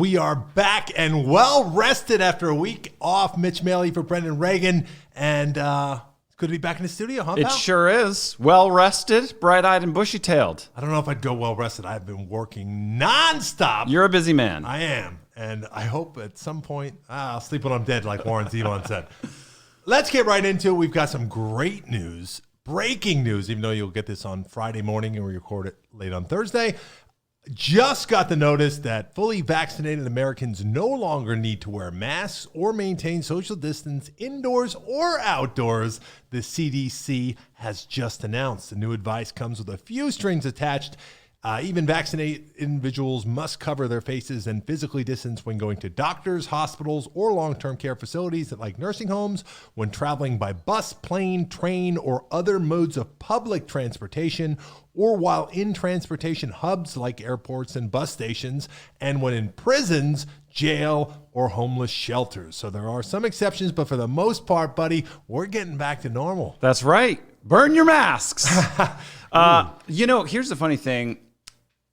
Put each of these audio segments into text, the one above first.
We are back and well rested after a week off. Mitch, Maley for Brendan Ragan. And it's good to be back in the studio, huh, pal? It sure is. Well rested, bright-eyed, and bushy-tailed. I don't know if I'd go well rested. I've been working nonstop. You're a busy man. I am. And I hope at some point I'll sleep when I'm dead, like Warren Zevon said. Let's get right into it. We've got some great news. Breaking news, even though you'll get this on Friday morning and we record it late on Thursday. Just got the notice that fully vaccinated Americans no longer need to wear masks or maintain social distance indoors or outdoors. The CDC has just announced. The new advice comes with a few strings attached. Even vaccinated individuals must cover their faces and physically distance when going to doctors, hospitals, or long-term care facilities like nursing homes, when traveling by bus, plane, train, or other modes of public transportation, or while in transportation hubs like airports and bus stations, and when in prisons, jail, or homeless shelters. So there are some exceptions, but for the most part, buddy, we're getting back to normal. That's right. Burn your masks. Here's the funny thing.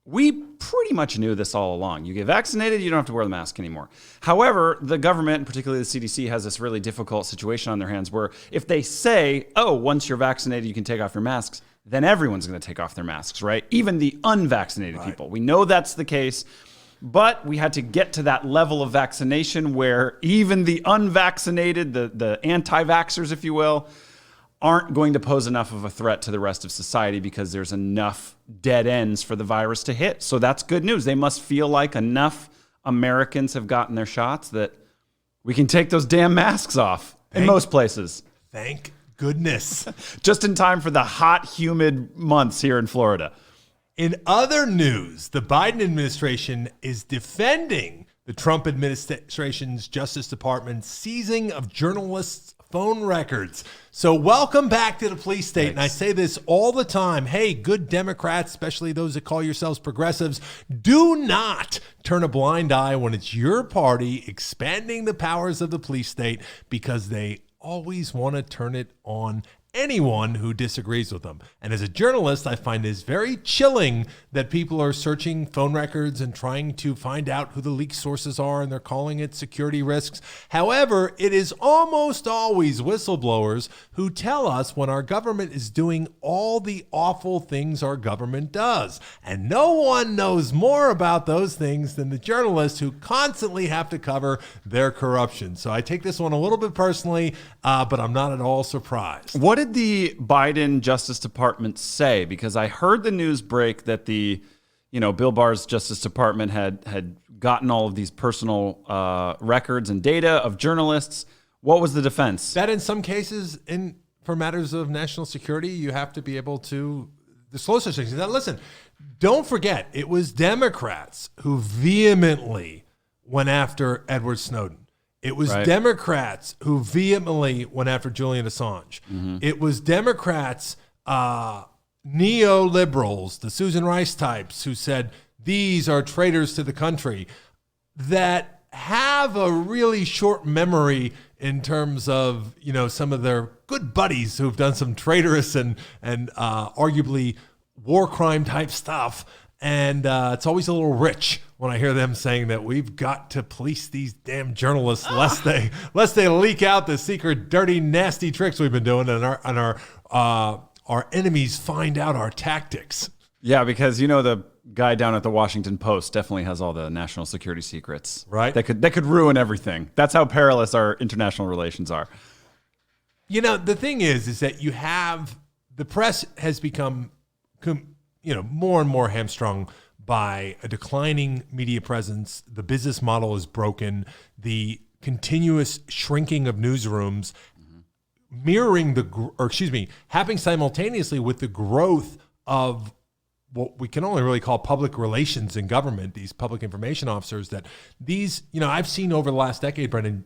We pretty much knew this all along. You get vaccinated, you don't have to wear the mask anymore. However, the government, and particularly the CDC, has this really difficult situation on their hands where if they say, oh, once you're vaccinated, you can take off your masks, then everyone's going to take off their masks, right? Even the unvaccinated people. We know that's the case, but we had to get to that level of vaccination where even the unvaccinated, the anti-vaxxers, if you will, aren't going to pose enough of a threat to the rest of society because there's enough dead ends for the virus to hit. So that's good news. They must feel like enough Americans have gotten their shots that we can take those damn masks off in most places. Thank goodness. Just in time for the hot, humid months here in Florida. In other news, the Biden administration is defending the Trump administration's Justice Department seizing of journalists' phone records. So welcome back to the police state. Thanks. And I say this all the time. Hey, good Democrats, especially those that call yourselves progressives, do not turn a blind eye when it's your party expanding the powers of the police state, because they always want to turn it on anyone who disagrees with them. And as a journalist, I find this very chilling that people are searching phone records and trying to find out who the leaked sources are, and they're calling it security risks. However, it is almost always whistleblowers who tell us when our government is doing all the awful things our government does. And no one knows more about those things than the journalists who constantly have to cover their corruption. So I take this one a little bit personally, but I'm not at all surprised. What did the Biden Justice Department say? Because I heard the news break that Bill Barr's Justice Department had gotten all of these personal records and data of journalists. What was the defense? That in some cases, for matters of national security, you have to be able to disclose such things. Now, listen, don't forget, it was Democrats who vehemently went after Edward Snowden. It was Democrats who vehemently went after Julian Assange. Mm-hmm. It was Democrats, neoliberals, the Susan Rice types, who said these are traitors to the country, that have a really short memory in terms of, some of their good buddies who've done some traitorous and arguably war crime type stuff. And it's always a little rich when I hear them saying that we've got to police these damn journalists lest they leak out the secret, dirty, nasty tricks we've been doing, and our enemies find out our tactics. Yeah, because the guy down at the Washington Post definitely has all the national security secrets. Right. That could ruin everything. That's how perilous our international relations are. The thing is that you have the press has become more and more hamstrung by a declining media presence. The business model is broken. The continuous shrinking of newsrooms, happening simultaneously with the growth of what we can only really call public relations in government, these public information officers I've seen over the last decade, Brendan,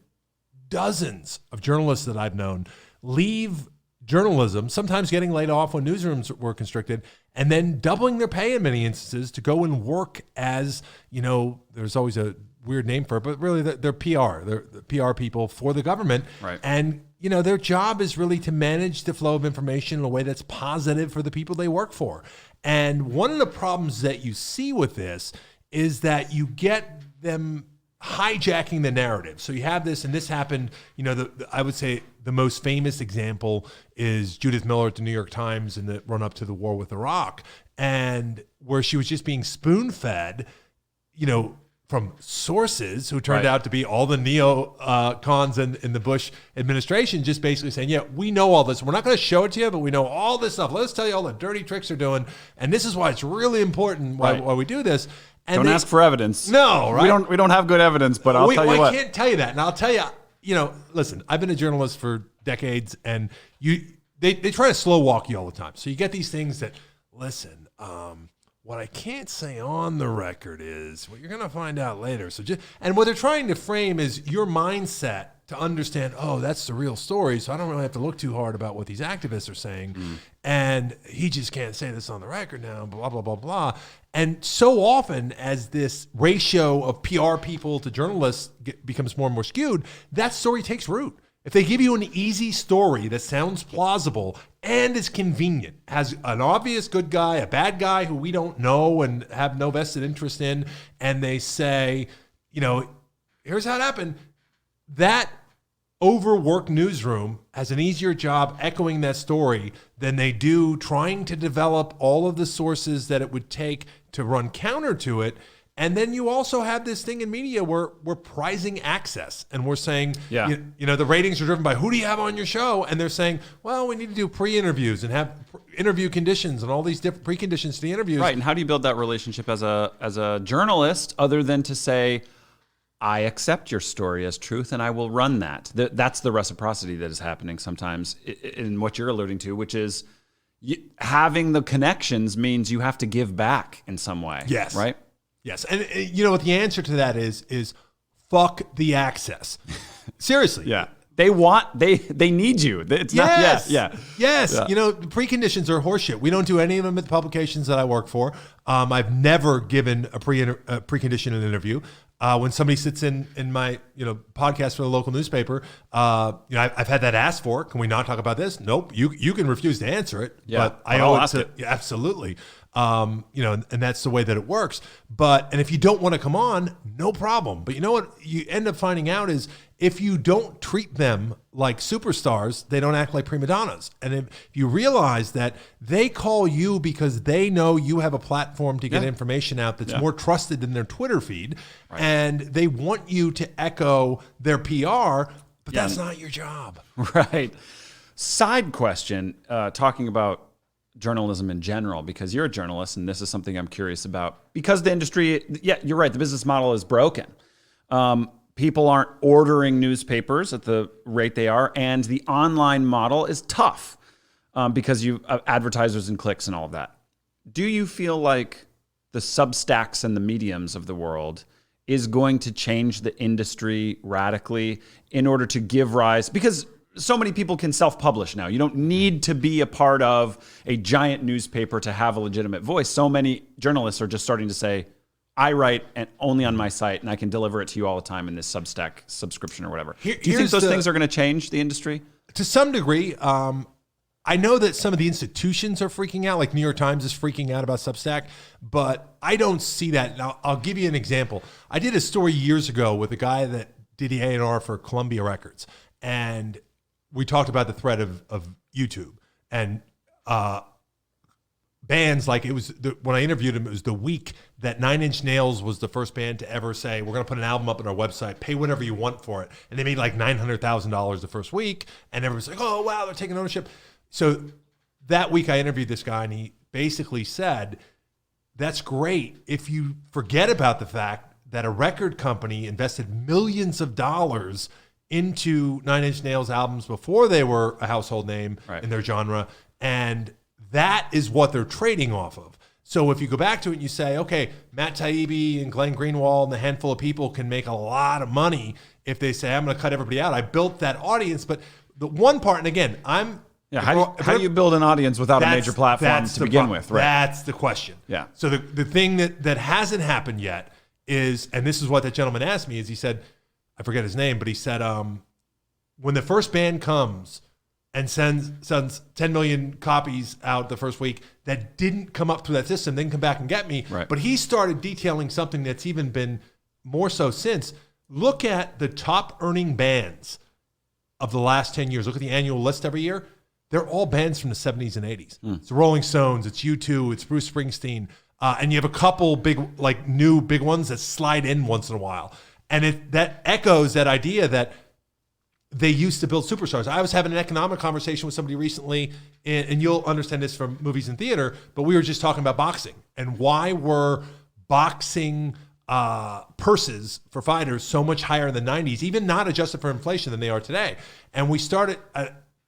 dozens of journalists that I've known leave journalism, sometimes getting laid off when newsrooms were constricted, and then doubling their pay in many instances to go and work as, there's always a weird name for it, but really they're PR. They're the PR people for the government. Right. And, their job is really to manage the flow of information in a way that's positive for the people they work for. And one of the problems that you see with this is that you get them hijacking the narrative. So you have this, and this happened, I would say the most famous example is Judith Miller at the New York Times in the run up to the war with Iraq, and where she was just being spoon-fed, from sources who turned out to be all the neocons in the Bush administration, just basically saying, yeah, we know all this. We're not going to show it to you, but we know all this stuff. Let us tell you all the dirty tricks they're doing. And this is why it's really important why we do this. And don't ask for evidence. No, right? We don't have good evidence, but I'll tell you what. I can't tell you that. And I'll tell you, listen, I've been a journalist for decades, and they try to slow walk you all the time. So you get these things that, listen, what I can't say on the record is what you're going to find out later. And what they're trying to frame is your mindset to understand, oh, that's the real story, so I don't really have to look too hard about what these activists are saying. And he just can't say this on the record now, blah, blah, blah, blah. And so often as this ratio of PR people to journalists becomes more and more skewed, that story takes root. If they give you an easy story that sounds plausible and is convenient, has an obvious good guy, a bad guy who we don't know and have no vested interest in, and they say, here's how it happened, that overworked newsroom has an easier job echoing that story than they do trying to develop all of the sources that it would take to run counter to it. And then you also have this thing in media where we're prizing access, and we're saying, the ratings are driven by who do you have on your show? And they're saying, well, we need to do pre-interviews and have interview conditions and all these different preconditions to the interviews. Right. And how do you build that relationship as a journalist other than to say, I accept your story as truth and I will run that? That's the reciprocity that is happening sometimes in what you're alluding to, which is having the connections means you have to give back in some way. Yes. Right? Yes, and what the answer to that is fuck the access. Seriously. Yeah. They need you. It's yes. Yes. The preconditions are horseshit. We don't do any of them at the publications that I work for. I've never given a precondition in an interview. When somebody sits in my podcast for the local newspaper, I've had that asked for. Can we not talk about this? Nope. You can refuse to answer it, but I owe it to you. Absolutely. And that's the way that it works. And if you don't want to come on, no problem. But you know what you end up finding out is if you don't treat them like superstars, they don't act like prima donnas. And if you realize that they call you because they know you have a platform to get information out that's more trusted than their Twitter feed, and they want you to echo their PR, but that's not your job. Right. Side question, talking about journalism in general, because you're a journalist and this is something I'm curious about, because the industry, you're right, the business model is broken. People aren't ordering newspapers at the rate they are, and the online model is tough because you have advertisers and clicks and all of that. Do you feel like the Substacks and the Mediums of the world is going to change the industry radically in order to give rise, because so many people can self-publish now. You don't need to be a part of a giant newspaper to have a legitimate voice. So many journalists are just starting to say, I write and only on my site, and I can deliver it to you all the time in this Substack subscription or whatever. Do you think those things are going to change the industry? To some degree. I know that some of the institutions are freaking out, like New York Times is freaking out about Substack, but I don't see that. Now, I'll give you an example. I did a story years ago with a guy that did the A&R for Columbia Records, and we talked about the threat of YouTube and bands. Like when I interviewed him, it was the week that 9 Inch Nails was the first band to ever say, we're going to put an album up on our website, pay whatever you want for it. And they made like $900,000 the first week. And everyone's like, oh, wow, they're taking ownership. So that week I interviewed this guy, and he basically said, that's great if you forget about the fact that a record company invested millions of dollars into 9 Inch Nails albums before they were a household name in their genre. And that is what they're trading off of. So if you go back to it and you say, okay, Matt Taibbi and Glenn Greenwald and a handful of people can make a lot of money if they say, I'm going to cut everybody out. I built that audience. But the one part, and again, how do you build an audience without a major platform to begin with? Right. That's the question. Yeah. So the thing that hasn't happened yet is, and this is what that gentleman asked me, is he said, I forget his name, but he said, when the first band comes and sends 10 million copies out the first week that didn't come up through that system, then come back and get me. Right. But he started detailing something that's even been more so since. look at the top earning bands of the last 10 years. Look at the annual list every year. They're all bands from the 70s and 80s. It's the Rolling Stones, it's U2, it's Bruce Springsteen. And you have a couple big, like new big ones that slide in once in a while. And that echoes that idea that they used to build superstars. I was having an economic conversation with somebody recently, and you'll understand this from movies and theater, but we were just talking about boxing and why were boxing purses for fighters so much higher in the 90s, even not adjusted for inflation, than they are today. And we started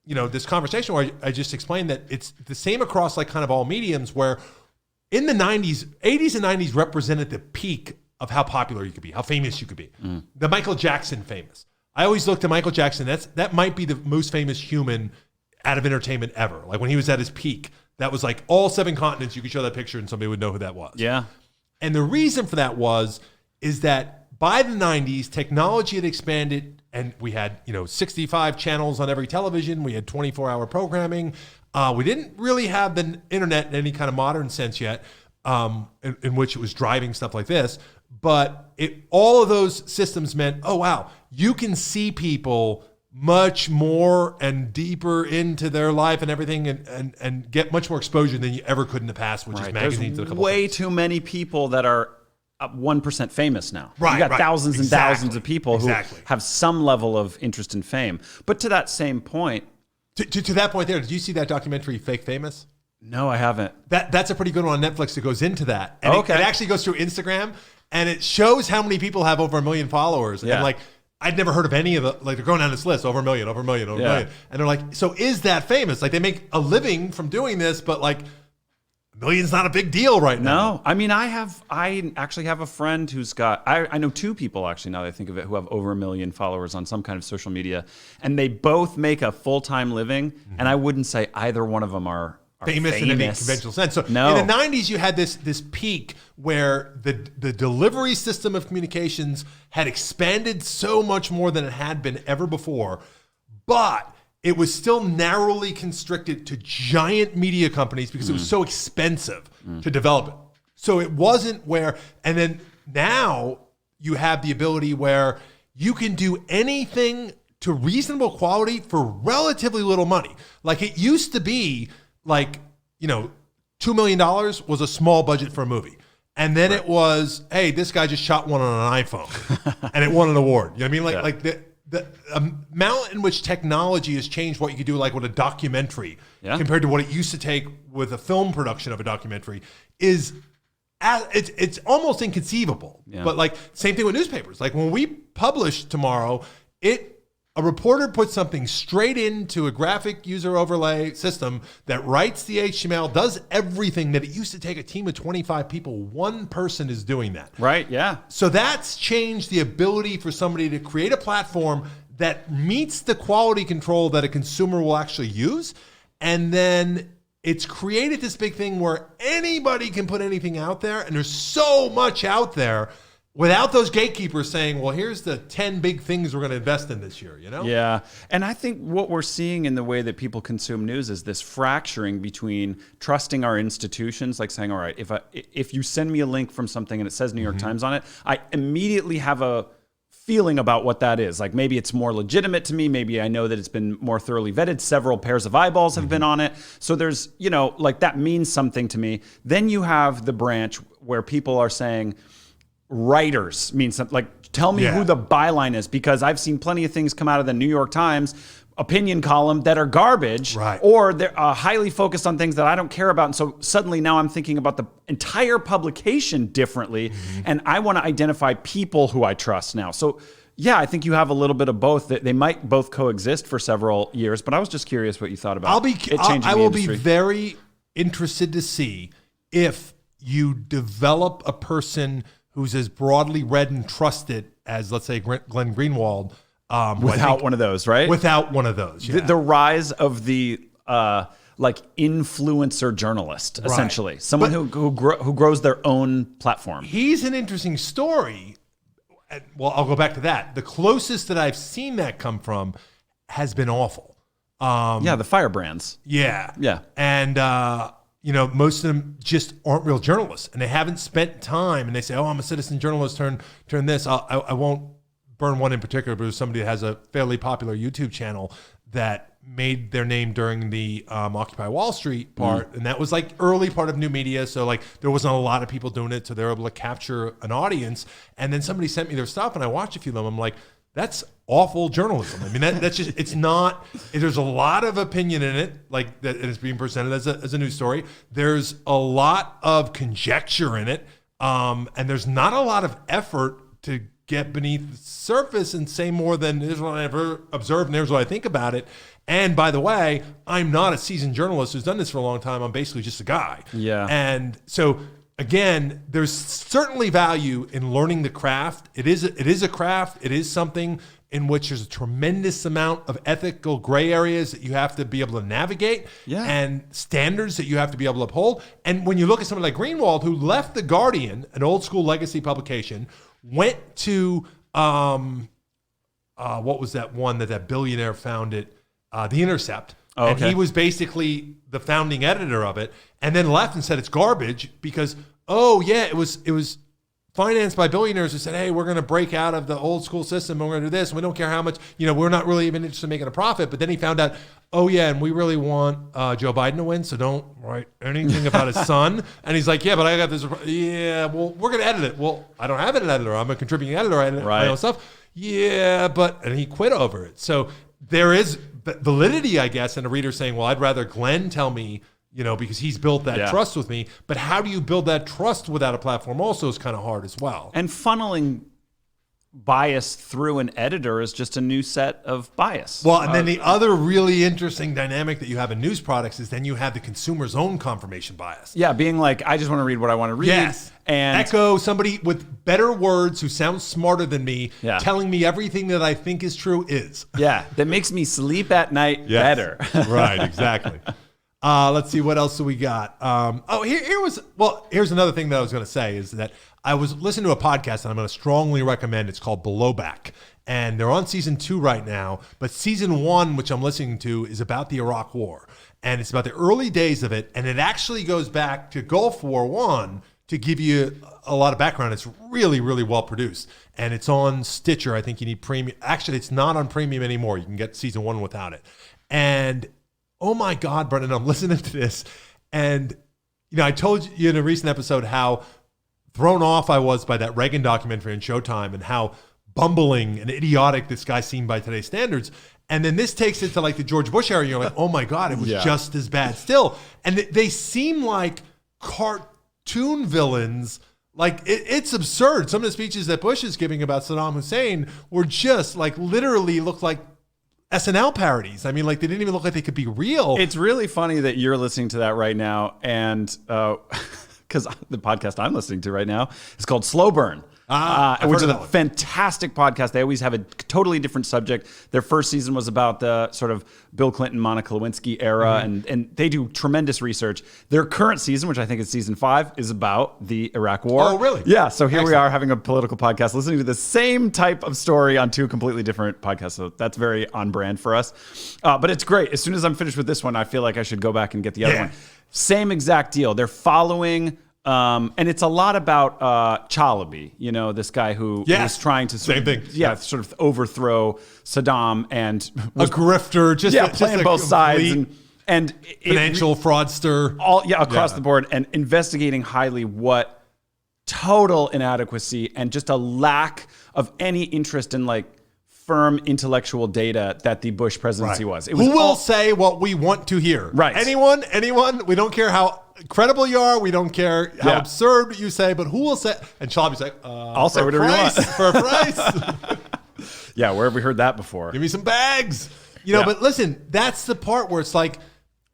this conversation where I just explained that it's the same across like kind of all mediums, where in the 90s, 80s and 90s represented the peak of how popular you could be, how famous you could be. The Michael Jackson famous. I always looked at Michael Jackson. That might be the most famous human out of entertainment ever. Like when he was at his peak, that was like all 7 continents. You could show that picture and somebody would know who that was. Yeah. And the reason for that is that by the 90s, technology had expanded, and we had 65 channels on every television. We had 24-hour programming. We didn't really have the internet in any kind of modern sense yet, in which it was driving stuff like this. But all of those systems meant, oh wow, you can see people much more and deeper into their life and everything, and get much more exposure than you ever could in the past, which is magazines. There's way too many people that are 1% famous now. Right, you got thousands and thousands of people who have some level of interest in fame. But to that same point, to that point there, did you see that documentary Fake Famous? No, I haven't. That's a pretty good one on Netflix that goes into that. And it actually goes through Instagram, and it shows how many people have over 1 million followers. Yeah. And like, I'd never heard of any of the, like, they're going down this list, over a million. And they're like, so is that famous? Like, they make a living from doing this, but like, $1 million's not a big deal right now. No, I mean, I actually have a friend who's got, I know 2 people actually, now that I think of it, who have over 1 million followers on some kind of social media, and they both make a full-time living, and I wouldn't say either one of them are famous in any conventional sense. So no. In the 90s, you had this peak where the delivery system of communications had expanded so much more than it had been ever before, but it was still narrowly constricted to giant media companies because it was so expensive to develop it. So it wasn't where, and then now you have the ability where you can do anything to reasonable quality for relatively little money. Like it used to be like, $2 million was a small budget for a movie. And then it was, hey, this guy just shot one on an iPhone and it won an award. You know what I mean? Like the amount in which technology has changed what you could do, like with a documentary, compared to what it used to take with a film production of a documentary, is it's almost inconceivable. Yeah. But like same thing with newspapers. Like when we publish tomorrow, a reporter puts something straight into a graphic user overlay system that writes the HTML, does everything that it used to take a team of 25 people. One person is doing that. Right, yeah. So that's changed the ability for somebody to create a platform that meets the quality control that a consumer will actually use. And then it's created this big thing where anybody can put anything out there. And there's so much out there without those gatekeepers saying, well, here's the 10 big things we're going to invest in this year, Yeah. And I think what we're seeing in the way that people consume news is this fracturing between trusting our institutions, like saying, all right, if you send me a link from something and it says New York Times on it, I immediately have a feeling about what that is. Like maybe it's more legitimate to me. Maybe I know that it's been more thoroughly vetted. Several pairs of eyeballs have been on it. So there's, like that means something to me. Then you have the branch where people are saying, writers mean something, like tell me who the byline is, because I've seen plenty of things come out of the New York Times opinion column that are garbage, or they're highly focused on things that I don't care about. And so suddenly now I'm thinking about the entire publication differently, and I want to identify people who I trust now. So yeah, I think you have a little bit of both. They might both coexist for several years, but I was just curious what you thought about I will be very interested to see if you develop a person who's as broadly read and trusted as, let's say, Glenn Greenwald. Without one of those, right? Without one of those, yeah. The rise of the influencer journalist, essentially. Someone who grows their own platform. He's an interesting story. Well, I'll go back to that. The closest that I've seen that come from has been awful. The firebrands. Yeah. Yeah. And most of them just aren't real journalists, and they haven't spent time. And they say, "Oh, I'm a citizen journalist. Turn this. I won't burn one in particular, but it was somebody that has a fairly popular YouTube channel that made their name during the Occupy Wall Street part. And that was like early part of new media. So like there wasn't a lot of people doing it. So they were able to capture an audience. And then somebody sent me their stuff and I watched a few of them. I'm like, that's awful journalism. I mean, that's just, it's not, there's a lot of opinion in it, like that is being presented as a news story. There's a lot of conjecture in it. And there's not a lot of effort to get beneath the surface and say more than here's what I ever observed and here's what I think about it. And by the way, I'm not a seasoned journalist who's done this for a long time. I'm basically just a guy. Yeah. And so again, there's certainly value in learning the craft. It is a craft. It is something in which there's a tremendous amount of ethical gray areas that you have to be able to navigate and standards that you have to be able to uphold. And when you look at somebody like Greenwald, who left The Guardian, an old school legacy publication, went to, what was that one that billionaire founded? The Intercept. Oh, and okay. he was basically the founding editor of it, and then left and said it's garbage because, it was financed by billionaires who said, hey, we're going to break out of the old school system and we're going to do this. And we don't care how much, we're not really even interested in making a profit. But then he found out, and we really want Joe Biden to win, so don't write anything about his son. And he's like, but I got this. Yeah, well, we're going to edit it. Well, I don't have an editor. I'm a contributing editor. I edit my own stuff. Yeah, and he quit over it. So there is validity, I guess, in a reader saying, well, I'd rather Glenn tell me, because he's built that trust with me. But how do you build that trust without a platform also is kind of hard as well. And funneling bias through an editor is just a new set of bias. Well, and then the other really interesting dynamic that you have in news products is then you have the consumer's own confirmation bias. Yeah, being like, I just want to read what I want to read. Yes. And echo somebody with better words who sounds smarter than me telling me everything that I think is true is. Yeah, that makes me sleep at night better. Right, exactly. Let's see, what else do we got? Here's another thing that I was going to say is that I was listening to a podcast and I'm going to strongly recommend. It's called Blowback. And they're on season 2 right now. But season 1, which I'm listening to, is about the Iraq War. And it's about the early days of it. And it actually goes back to Gulf War I to give you a lot of background. It's really, really well produced. And it's on Stitcher. I think you need premium. Actually, it's not on premium anymore. You can get season 1 without it. And oh my God, Brendan, I'm listening to this. And, I told you in a recent episode how thrown off I was by that Ragan documentary on Showtime and how bumbling and idiotic this guy seemed by today's standards. And then this takes it to like the George Bush era. You're like, oh my God, it was just as bad still. And they seem like cartoon villains. Like it's absurd. Some of the speeches that Bush is giving about Saddam Hussein were just like literally looked like SNL parodies. I mean, like they didn't even look like they could be real. It's really funny that you're listening to that right now. And because the podcast I'm listening to right now is called Slow Burn. Which is a fantastic podcast. They always have a totally different subject. Their first season was about the sort of Bill Clinton, Monica Lewinsky era, and they do tremendous research. Their current season, which I think is season 5, is about the Iraq War. Oh, really? Yeah, so here we are having a political podcast, listening to the same type of story on 2 completely different podcasts. So that's very on brand for us. But it's great. As soon as I'm finished with this one, I feel like I should go back and get the other one. Same exact deal. They're following... and it's a lot about Chalabi, this guy who was trying to sort of overthrow Saddam and was a grifter, playing both sides and financial fraudster, across the board, and investigating highly what total inadequacy and just a lack of any interest in like firm intellectual data that the Bush presidency was. It was who will say what we want to hear? Right. Anyone. We don't care how credible you are. We don't care how absurd you say, but who will say? And Chalabi's like, I'll say whatever you want for a price. Yeah, where have we heard that before? Give me some bags. But listen, that's the part where it's like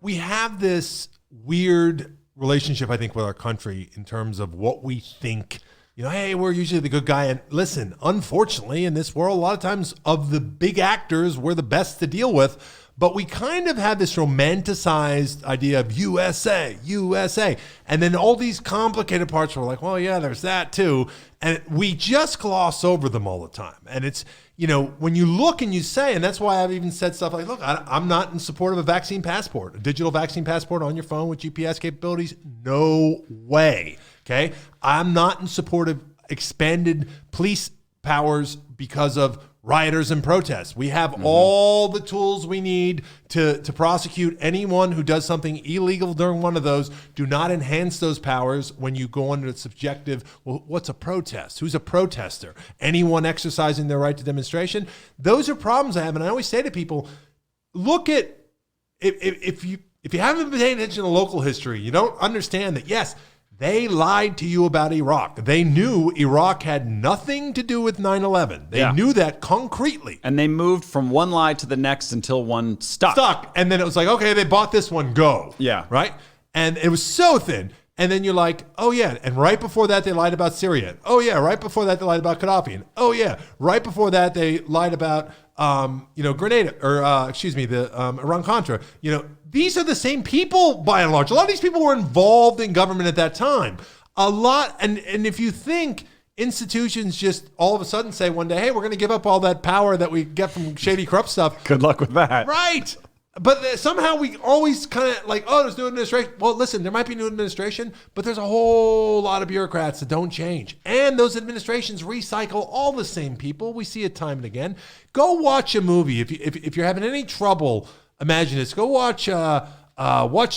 we have this weird relationship, I think, with our country in terms of what we think. Hey, we're usually the good guy. And listen, unfortunately, in this world, a lot of times of the big actors, we're the best to deal with. But we kind of have this romanticized idea of USA. And then all these complicated parts were like, well, yeah, there's that too. And we just gloss over them all the time. And it's, when you look and you say, and that's why I've even said stuff like, look, I'm not in support of a vaccine passport, a digital vaccine passport on your phone with GPS capabilities. No way. Okay. I'm not in support of expanded police powers because of rioters and protests. We have all the tools we need to prosecute anyone who does something illegal during one of those. Do not enhance those powers when you go under the subjective, well, what's a protest? Who's a protester? Anyone exercising their right to demonstration? Those are problems I have. And I always say to people, look at, if you haven't been paying attention to local history, you don't understand that, yes, they lied to you about Iraq. They knew Iraq had nothing to do with 9/11. They knew that concretely. And they moved from one lie to the next until one stuck. And then it was like, okay, they bought this one, go. Yeah. Right? And it was so thin. And then you're like, oh, yeah. And right before that, they lied about Syria. Oh, yeah. Right before that, they lied about Gaddafi. And oh, yeah. Right before that, they lied about, Grenada, or the Iran-Contra. These are the same people, by and large. A lot of these people were involved in government at that time. A lot, and if you think institutions just all of a sudden say one day, hey, we're going to give up all that power that we get from shady, corrupt stuff. Good luck with that. Right. But somehow we always kind of like, oh, there's new administration. Well, listen, there might be new administration, but there's a whole lot of bureaucrats that don't change. And those administrations recycle all the same people. We see it time and again. Go watch a movie. If you're having any trouble, imagine this. Go watch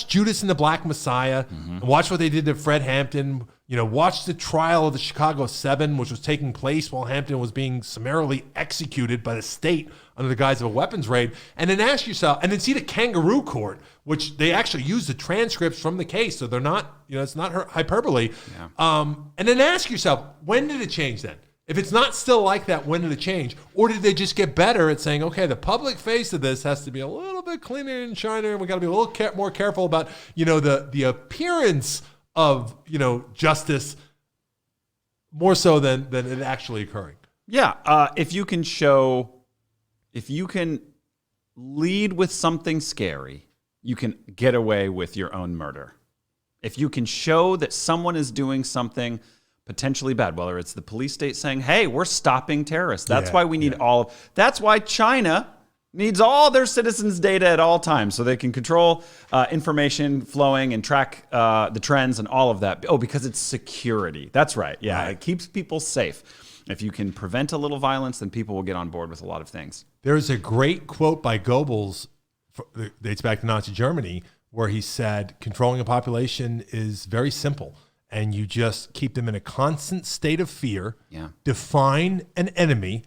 Judas and the Black Messiah, and watch what they did to Fred Hampton. Watch the trial of the Chicago 7, which was taking place while Hampton was being summarily executed by the state under the guise of a weapons raid. And then ask yourself, and then see the kangaroo court, which they actually use the transcripts from the case, so they're not, it's not hyperbole. Yeah. And then ask yourself, when did it change then? If it's not still like that, when did it change? Or did they just get better at saying, okay, the public face of this has to be a little bit cleaner and shinier, and we got to be a little more careful about, the appearance of, justice more so than it actually occurring. Yeah. If you can lead with something scary, you can get away with your own murder. If you can show that someone is doing something potentially bad, whether it's the police state saying, hey, we're stopping terrorists. That's why we need that's why China needs all their citizens' data at all times so they can control information flowing and track the trends and all of that. Oh, because it's security. That's right. Yeah, right. It keeps people safe. If you can prevent a little violence, then people will get on board with a lot of things. There's a great quote by Goebbels, that dates back to Nazi Germany, where he said, controlling a population is very simple. And you just keep them in a constant state of fear, define an enemy,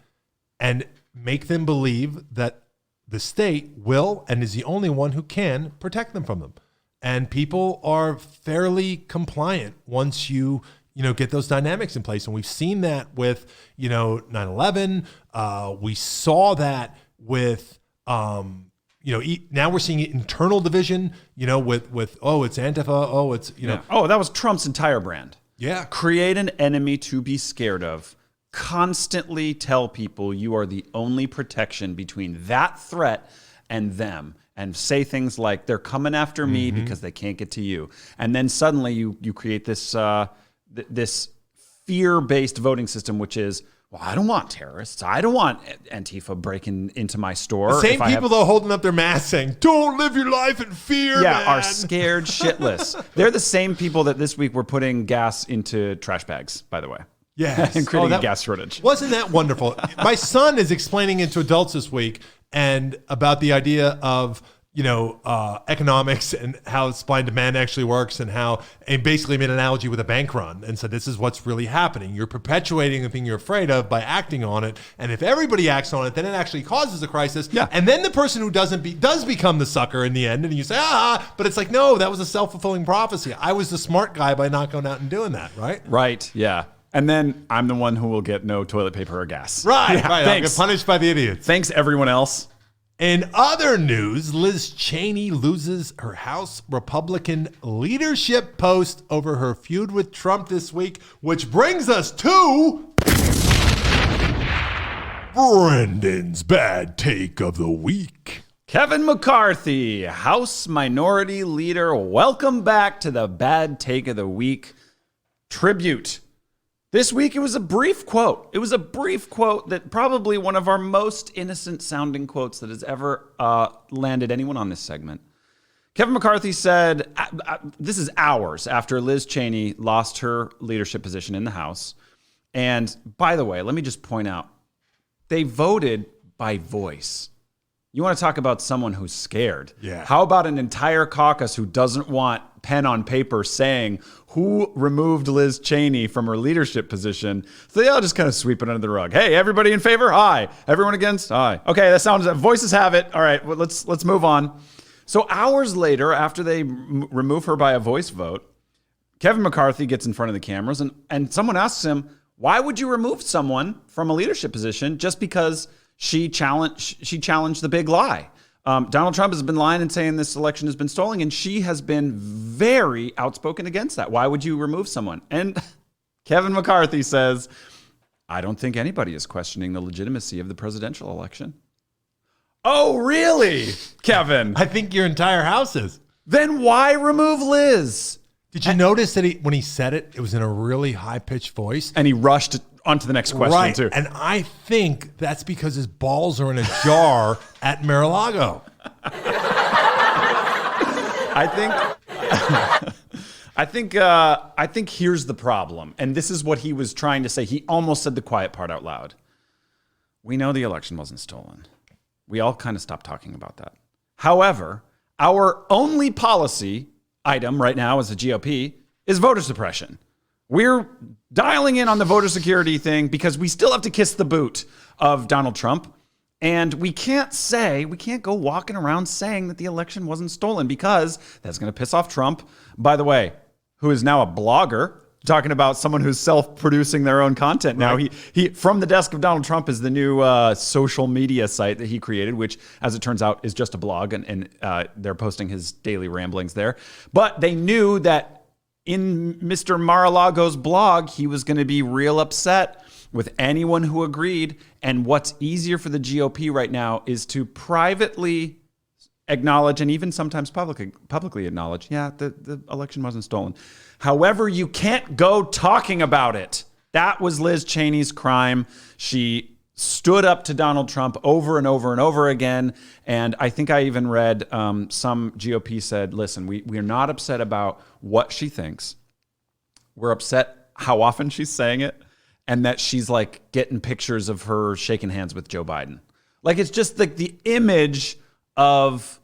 and make them believe that the state will and is the only one who can protect them from them. And people are fairly compliant once you get those dynamics in place. And we've seen that with, 9/11. We saw that with, now we're seeing internal division, with it's Antifa, it's, Oh, that was Trump's entire brand. Yeah. Create an enemy to be scared of. Constantly tell people you are the only protection between that threat and them. And say things like, they're coming after me because they can't get to you. And then suddenly you create this this fear-based voting system, which is, well, I don't want terrorists. I don't want Antifa breaking into my store. The same people, though, holding up their masks saying, don't live your life in fear, man. Are scared shitless. They're the same people that this week were putting gas into trash bags, by the way. Yes. And creating a gas shortage. Wasn't that wonderful? My son is explaining it to adults this week and about the idea of, economics and how supply and demand actually works, and how, and basically made an analogy with a bank run and said, this is what's really happening. You're perpetuating the thing you're afraid of by acting on it. And if everybody acts on it, then it actually causes a crisis. Yeah. And then the person who does become the sucker in the end. And you say, but it's like, no, that was a self-fulfilling prophecy. I was the smart guy by not going out and doing that. Right. Right. Yeah. And then I'm the one who will get no toilet paper or gas. Right. Yeah, right. I'll get punished by the idiots. Thanks, everyone else. In other news, Liz Cheney loses her House Republican leadership post over her feud with Trump this week, which brings us to Brendan's bad take of the week. Kevin McCarthy, House Minority Leader, welcome back to the bad take of the week tribute. This week, it was a brief quote. It was a brief quote that probably one of our most innocent sounding quotes that has ever landed anyone on this segment. Kevin McCarthy said, this is hours after Liz Cheney lost her leadership position in the House. And by the way, let me just point out, they voted by voice. You want to talk about someone who's scared. Yeah. How about an entire caucus who doesn't want pen on paper saying who removed Liz Cheney from her leadership position? So they all just kind of sweep it under the rug. Hey, everybody in favor? Aye. Everyone against? Aye. Okay, that sounds, voices have it. All right, well, let's move on. So hours later, after they remove her by a voice vote, Kevin McCarthy gets in front of the cameras and someone asks him, why would you remove someone from a leadership position just because she challenged the big lie? Donald Trump has been lying and saying this election has been stolen, and she has been very outspoken against that. Why would you remove someone? And Kevin McCarthy says, I don't think anybody is questioning the legitimacy of the presidential election. Oh, really, Kevin? I think your entire house is. Then why remove Liz? Did you notice that when he said it, it was in a really high-pitched voice? And he rushed onto the next question, too. And I think that's because his balls are in a jar at Mar-a-Lago. I think here's the problem. And this is what he was trying to say. He almost said the quiet part out loud. We know the election wasn't stolen. We all kind of stopped talking about that. However, our only policy item right now as a GOP is voter suppression. We're dialing in on the voter security thing because we still have to kiss the boot of Donald Trump. And we can't go walking around saying that the election wasn't stolen because that's going to piss off Trump. By the way, who is now a blogger, talking about someone who's self-producing their own content now. Right. He From the Desk of Donald Trump is the new social media site that he created, which, as it turns out, is just a blog, and they're posting his daily ramblings there. But they knew that in Mr. Mar-a-Lago's blog, he was going to be real upset with anyone who agreed. And what's easier for the GOP right now is to privately acknowledge and even sometimes publicly acknowledge, yeah, the election wasn't stolen. However, you can't go talking about it. That was Liz Cheney's crime. She stood up to Donald Trump over and over and over again. And I think I even read some GOP said, listen, we're not upset about what she thinks. We're upset how often she's saying it and that she's like getting pictures of her shaking hands with Joe Biden. Like, it's just like the image of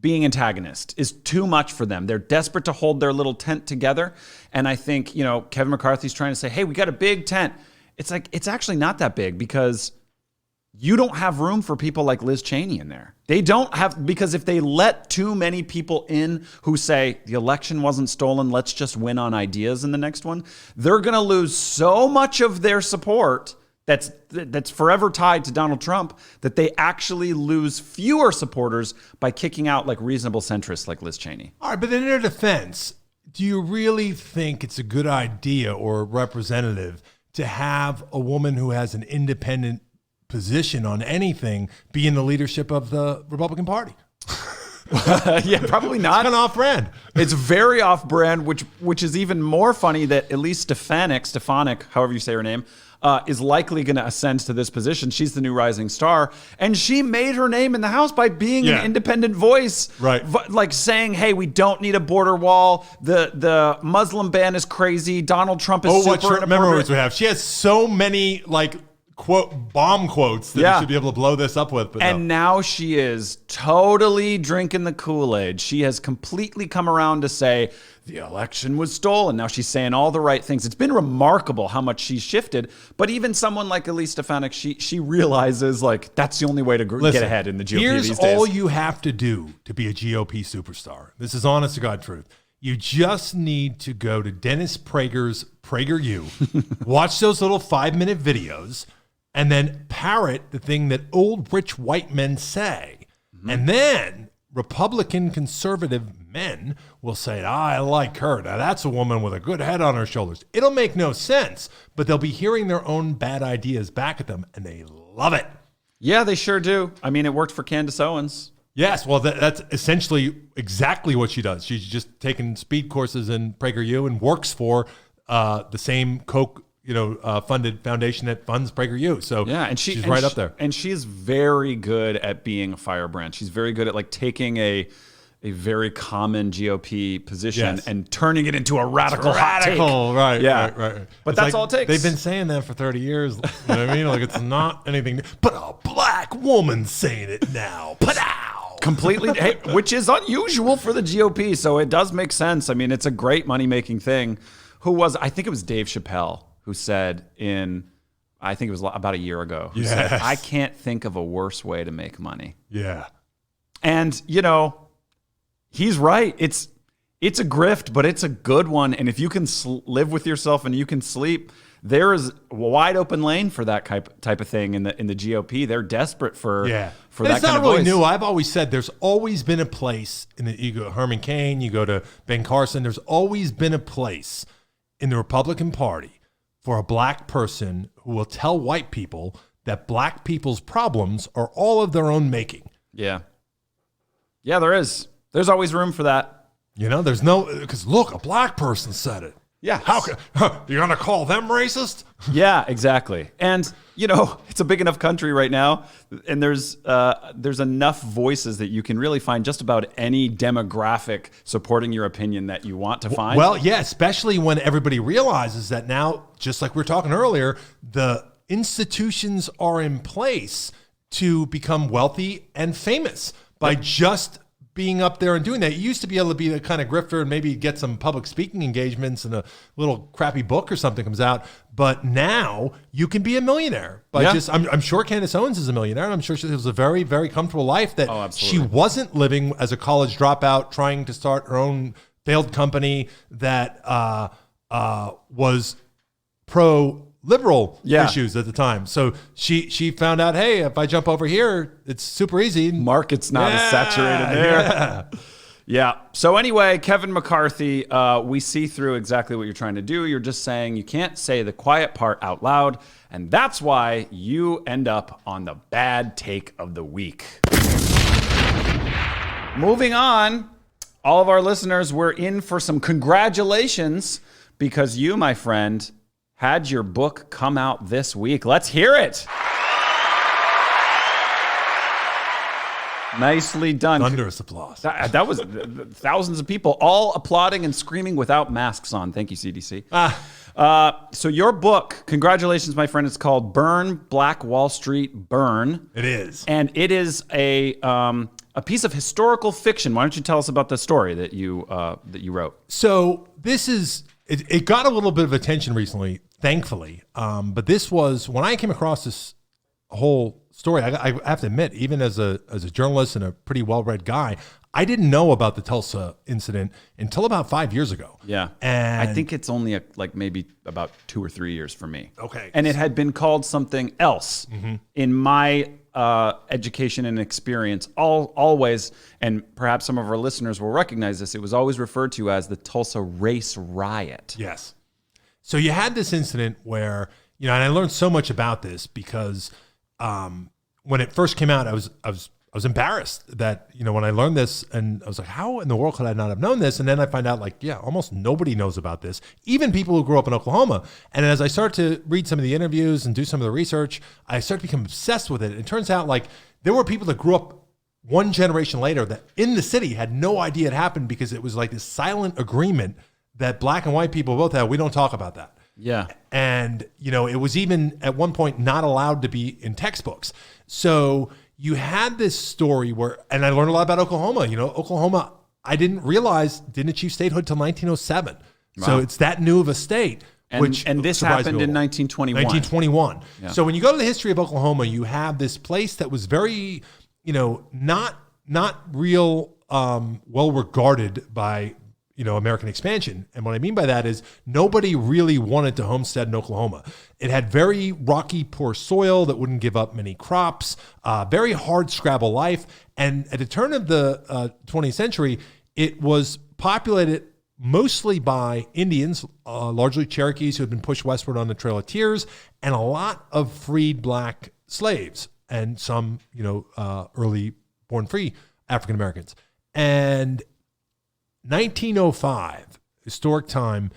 being antagonist is too much for them. They're desperate to hold their little tent together. And I think, Kevin McCarthy's trying to say, hey, we got a big tent. It's like, it's actually not that big because you don't have room for people like Liz Cheney in there. They don't have, because if they let too many people in who say the election wasn't stolen, let's just win on ideas in the next one, they're going to lose so much of their support that's forever tied to Donald Trump that they actually lose fewer supporters by kicking out like reasonable centrists like Liz Cheney. All right, but in their defense, do you really think it's a good idea or representative to have a woman who has an independent position on anything be in the leadership of the Republican Party? Yeah, probably not. It's kind of off-brand. It's very off-brand, which is even more funny that Elise Stefanik, however you say her name, is likely going to ascend to this position. She's the new rising star. And she made her name in the House by being an independent voice. Right. Like saying, hey, we don't need a border wall. The Muslim ban is crazy. Donald Trump is super what memories we have. She has so many, bomb quotes that we should be able to blow this up with. But now she is totally drinking the Kool-Aid. She has completely come around to say the election was stolen. Now she's saying all the right things. It's been remarkable how much she's shifted. But even someone like Elise Stefanik, she realizes that's the only way to get ahead in the GOP here's these days. All you have to do to be a GOP superstar. This is honest to God truth. You just need to go to Dennis Prager's PragerU, watch those little 5-minute videos, and then parrot the thing that old rich white men say. Mm-hmm. And then Republican conservative men will say, I like her. Now that's a woman with a good head on her shoulders. It'll make no sense, but they'll be hearing their own bad ideas back at them, and they love it. Yeah, they sure do. I mean, it worked for Candace Owens. Yes, well, that's essentially exactly what she does. She's just taken speed courses in PragerU and works for the same Koch funded foundation that funds PragerU. So yeah, and she's up there. And she's very good at being a firebrand. She's very good at taking a a very common GOP position Yes. and turning it into a radical hot take. Right, Yeah. right. But It's that's like, all it takes. They've been saying that for 30 years. You know what I mean? Like, it's not anything new. But a black woman saying it now. Pow! Completely, hey, which is unusual for the GOP. So it does make sense. I mean, it's a great money-making thing. I think it was Dave Chappelle who said I think it was about a year ago, who said, I can't think of a worse way to make money. Yeah. And, he's right. It's a grift, but it's a good one. And if you can live with yourself and you can sleep, there is a wide open lane for that type of thing in the GOP. They're desperate for that kind of voice. It's not really new. I've always said there's always been a place you go to Herman Cain, you go to Ben Carson. There's always been a place in the Republican Party for a black person who will tell white people that black people's problems are all of their own making. Yeah. Yeah, there is. There's always room for that. There's because look, a black person said it. Yeah. You're going to call them racist? Yeah, exactly. And, it's a big enough country right now, and there's enough voices that you can really find just about any demographic supporting your opinion that you want to find. Well, yeah, especially when everybody realizes that now, just like we were talking earlier, the institutions are in place to become wealthy and famous by just being up there and doing that. You used to be able to be the kind of grifter and maybe get some public speaking engagements and a little crappy book or something comes out. But now you can be a millionaire by I'm sure Candace Owens is a millionaire, and I'm sure she has a very, very comfortable life that she wasn't living as a college dropout trying to start her own failed company that was pro-liberal issues at the time. So she found out, hey, if I jump over here, it's super easy. Market's not as saturated there. Yeah. So anyway, Kevin McCarthy, we see through exactly what you're trying to do. You're just saying you can't say the quiet part out loud, and that's why you end up on the bad take of the week. Moving on, all of our listeners, we're in for some congratulations because you, my friend, had your book come out this week. Let's hear it. Nicely done. Thunderous applause. That was thousands of people all applauding and screaming without masks on. Thank you, CDC. So your book, congratulations, my friend. It's called Burn, Black Wall Street, Burn. It is. And it is a piece of historical fiction. Why don't you tell us about the story that you wrote? So this is... It got a little bit of attention recently, thankfully. But this was, when I came across this whole story, I have to admit, even as a journalist and a pretty well-read guy, I didn't know about the Tulsa incident until about 5 years ago. Yeah. And I think it's only maybe about 2 or 3 years for me. Okay. And it had been called something else in my education and experience always, and perhaps some of our listeners will recognize this, it was always referred to as the Tulsa race riot. Yes. So you had this incident where, and I learned so much about this because when it first came out, I was embarrassed that, when I learned this, and I was like, how in the world could I not have known this? And then I find out almost nobody knows about this, even people who grew up in Oklahoma. And as I start to read some of the interviews and do some of the research, I start to become obsessed with it. It turns out there were people that grew up one generation later that in the city had no idea it happened because it was like this silent agreement that black and white people both had. We don't talk about that. Yeah. And, it was even at one point not allowed to be in textbooks. So you had this story and I learned a lot about Oklahoma. Oklahoma, I didn't realize, didn't achieve statehood till 1907. Wow. So it's that new of a state. And this happened in 1921. 1921. Yeah. So when you go to the history of Oklahoma, you have this place that was very, not real well regarded by American expansion. And what I mean by that is nobody really wanted to homestead in Oklahoma. It had very rocky, poor soil that wouldn't give up many crops, very hard scrabble life. And at the turn of the 20th century, it was populated mostly by Indians, largely Cherokees who had been pushed westward on the Trail of Tears, and a lot of freed black slaves and some, early born free African Americans. And 1905, historic time,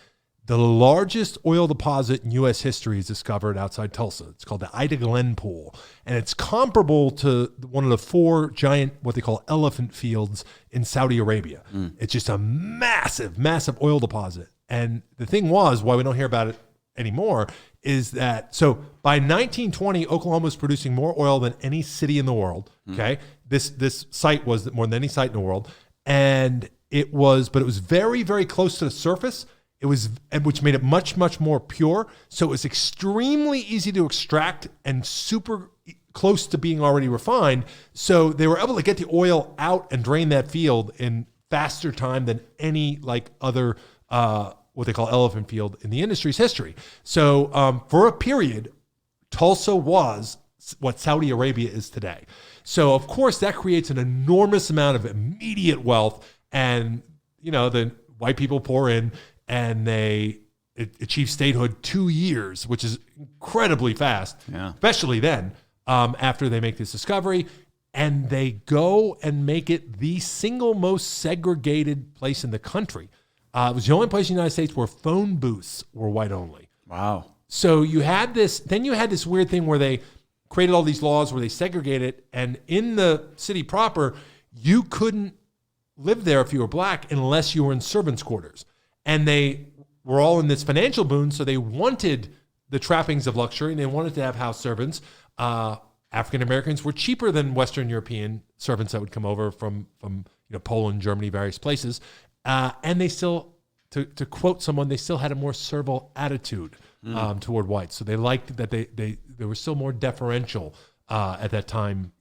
the largest oil deposit in U.S. history is discovered outside Tulsa. It's called the Ida Glen Pool, and it's comparable to one of the 4 giant, what they call elephant fields in Saudi Arabia. It's just a massive, massive oil deposit. And the thing was, why we don't hear about it anymore, is that, so by 1920, Oklahoma was producing more oil than any city in the world. Okay. This site was more than any site in the world. And it was very, very close to the surface. Which made it much, much more pure. So it was extremely easy to extract and super close to being already refined. So they were able to get the oil out and drain that field in faster time than any like other, what they call elephant field in the industry's history. So for a period, Tulsa was what Saudi Arabia is today. So of course that creates an enormous amount of immediate wealth, and the white people pour in and they achieve statehood 2 years, which is incredibly fast, especially then after they make this discovery. And they go and make it the single most segregated place in the country. It was the only place in the United States where phone booths were white only. Wow. So you had this weird thing where they created all these laws where they segregated, and in the city proper, you couldn't live there if you were black unless you were in servants' quarters. And they were all in this financial boon, so they wanted the trappings of luxury, and they wanted to have house servants. African Americans were cheaper than Western European servants that would come over from Poland, Germany, various places. And they still, to quote someone, they still had a more servile attitude toward whites. So they liked that they were still more deferential at that time,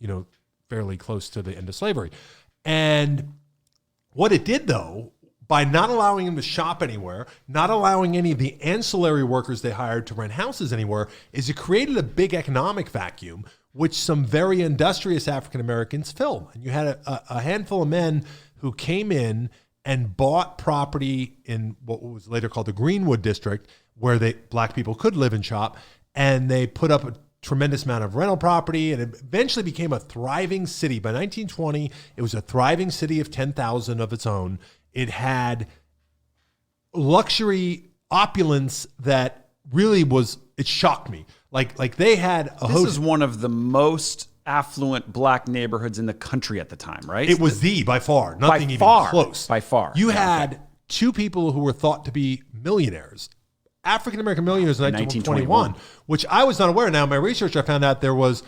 fairly close to the end of slavery. And what it did, though, by not allowing them to shop anywhere, not allowing any of the ancillary workers they hired to rent houses anywhere, is it created a big economic vacuum, which some very industrious African Americans filled. And you had a handful of men who came in and bought property in what was later called the Greenwood district, where black people could live and shop, and they put up a tremendous amount of rental property, and it eventually became a thriving city. By 1920, it was a thriving city of 10,000 of its own. It had luxury opulence that really it shocked me. Like they had a This is one of the most affluent black neighborhoods in the country at the time, right? It was by far, nothing even close. By far. You had 2 people who were thought to be millionaires, African-American millionaires in 1921, which I was not aware. Now, in my research, I found out there was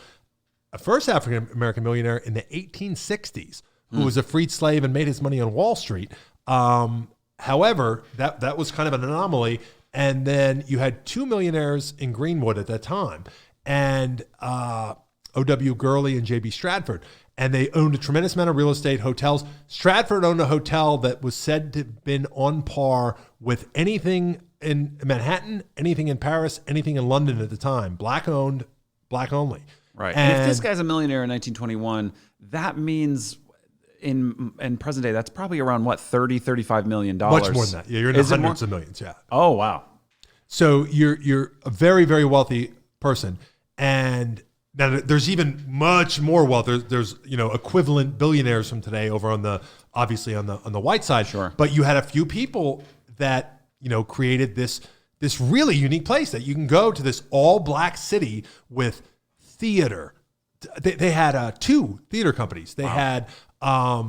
a first African-American millionaire in the 1860s who was a freed slave and made his money on Wall Street. However, that was kind of an anomaly. And then you had 2 millionaires in Greenwood at that time, and O.W. Gurley and J.B. Stratford. And they owned a tremendous amount of real estate, hotels. Stratford owned a hotel that was said to have been on par with anything in Manhattan, anything in Paris, anything in London at the time. Black owned, black only. Right. And if this guy's a millionaire in 1921, that means in present day, that's probably around what, $30-35 million. Much more than that. Yeah, you're in the hundreds of millions. Yeah. Oh wow. So you're a very, very wealthy person, and now there's even much more wealth. There's equivalent billionaires from today over on the white side. Sure. But you had a few people that created this really unique place that you can go to, this all black city with theater. They had 2 theater companies. They had a